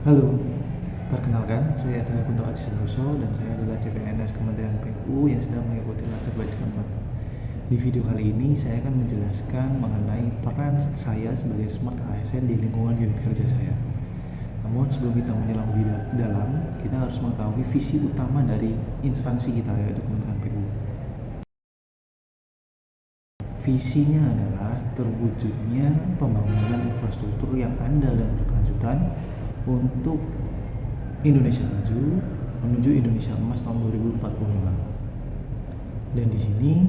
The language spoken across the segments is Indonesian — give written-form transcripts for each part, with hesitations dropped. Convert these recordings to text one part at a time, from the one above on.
Halo, perkenalkan saya adalah Kunto Aji Santoso dan saya adalah CPNS Kementerian PU yang sedang mengikuti Latsar Batch keempat. Di video kali ini saya akan menjelaskan mengenai peran saya sebagai Smart ASN di lingkungan unit kerja saya. Namun sebelum kita menyelam lebih dalam, kita harus mengetahui visi utama dari instansi kita, yaitu Kementerian PU. Visinya adalah terwujudnya pembangunan infrastruktur yang andal dan berkelanjutan untuk Indonesia maju menuju Indonesia Emas tahun 2045. Dan di sini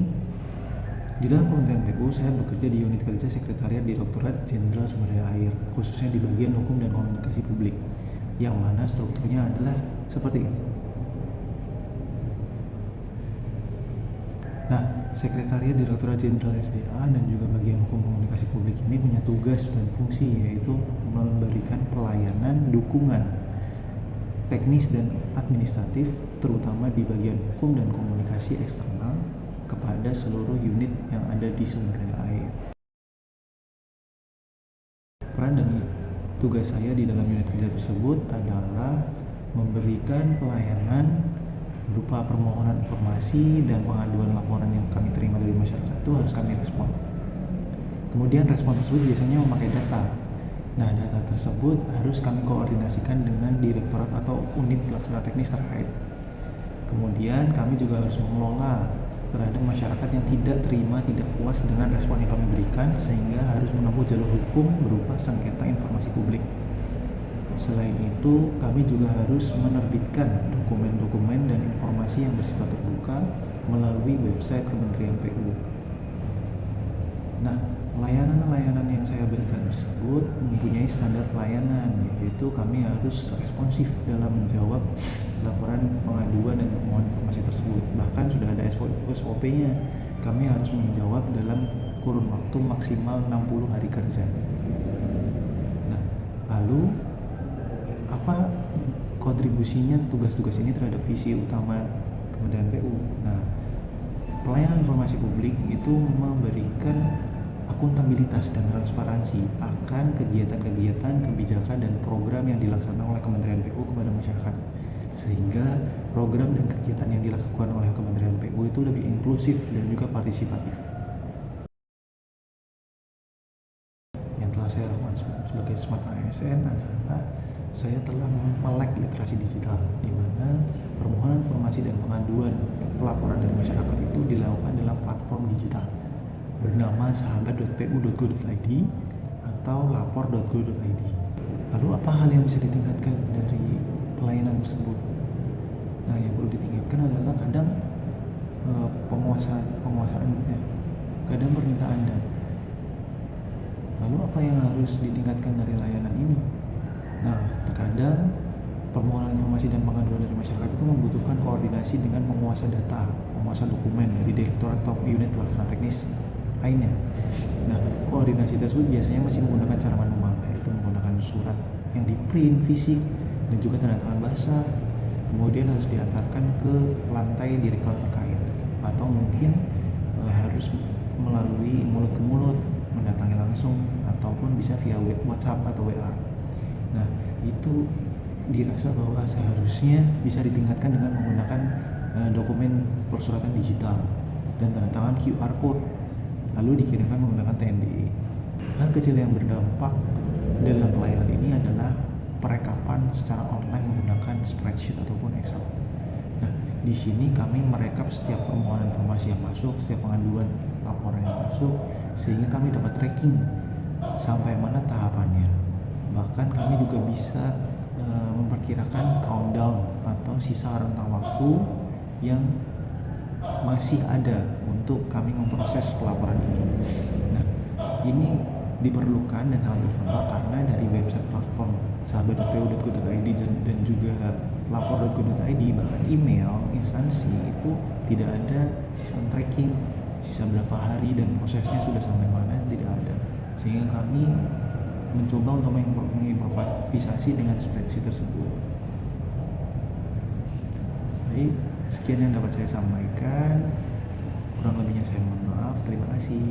di dalam Kementerian PU saya bekerja di unit kerja Sekretariat Direktorat Jenderal Sumber Daya Air, khususnya di bagian hukum dan komunikasi publik, yang mana strukturnya adalah seperti ini. Nah, Sekretariat Direktorat Jenderal SDA dan juga bagian hukum komunikasi publik ini punya tugas dan fungsi, yaitu memberikan pelayanan dukungan teknis dan administratif, terutama di bagian hukum dan komunikasi eksternal kepada seluruh unit yang ada di sumber daya air. Peran dan tugas saya di dalam unit kerja tersebut adalah memberikan pelayanan berupa permohonan informasi dan pengaduan laporan yang kami terima dari masyarakat itu harus kami respon. Kemudian respon tersebut biasanya memakai data. Nah, data tersebut harus kami koordinasikan dengan direktorat atau unit pelaksana teknis terkait. Kemudian kami juga harus mengelola terhadap masyarakat yang tidak puas dengan respon yang kami berikan, sehingga harus menempuh jalur hukum berupa sengketa informasi publik. Selain itu, kami juga harus menerbitkan dokumen-dokumen dan informasi yang bersifat terbuka melalui website Kementerian PU. Nah, layanan-layanan yang saya berikan tersebut mempunyai standar pelayanan, yaitu kami harus responsif dalam menjawab laporan, pengaduan, dan permohonan informasi tersebut. Bahkan sudah ada SOP-nya, kami harus menjawab dalam kurun waktu maksimal 60 hari kerja. Nah, lalu apa kontribusinya tugas-tugas ini terhadap visi utama Kementerian PU? Nah, pelayanan informasi publik itu memberikan akuntabilitas dan transparansi akan kegiatan-kegiatan, kebijakan, dan program yang dilaksanakan oleh Kementerian PU kepada masyarakat, sehingga program dan kegiatan yang dilakukan oleh Kementerian PU itu lebih inklusif dan juga partisipatif. Yang telah saya lakukan sebagai Smart ASN adalah saya telah melek literasi digital, di mana permohonan informasi dan pengaduan pelaporan dari masyarakat itu dilakukan dalam platform digital bernama sahabat.pu.go.id atau lapor.go.id. Lalu apa hal yang bisa ditingkatkan dari pelayanan tersebut? Nah, yang perlu ditingkatkan adalah kadang penguasaannya, kadang permintaan data. Lalu apa yang harus ditingkatkan dari layanan ini? Nah, terkadang permohonan informasi dan pengaduan dari masyarakat itu membutuhkan koordinasi dengan penguasa data, penguasa dokumen dari direktorat atau unit pelaksana teknis lainnya. Nah, koordinasi tersebut biasanya masih menggunakan cara manual, yaitu menggunakan surat yang di print fisik dan juga tanda tangan basah. Kemudian harus diantarkan ke lantai direktorat terkait, atau mungkin harus melalui mulut ke mulut, mendatangi langsung, ataupun bisa via WhatsApp atau WA. Nah, itu dirasa bahwa seharusnya bisa ditingkatkan dengan menggunakan dokumen persuratan digital dan tanda tangan QR code, lalu dikirimkan menggunakan TNDE. Hal kecil yang berdampak dalam pelayanan ini adalah perekapan secara online menggunakan spreadsheet ataupun Excel. Nah, di sini kami merekap setiap permohonan informasi yang masuk, setiap pengaduan laporan yang masuk, sehingga kami dapat tracking sampai mana tahapannya. Bahkan kami juga bisa memperkirakan countdown atau sisa rentang waktu yang masih ada untuk kami memproses pelaporan ini. Nah, ini diperlukan dan sangat berdampak karena dari website platform sahabat.pu.go.id dan juga lapor.go.id, bahkan email instansi itu tidak ada sistem tracking sisa berapa hari dan prosesnya sudah sampai mana, tidak ada. Sehingga kami mencoba untuk mengimprovisasi dengan spreadsheet tersebut. Baik, sekian yang dapat saya sampaikan. Kurang lebihnya saya mohon maaf. Terima kasih.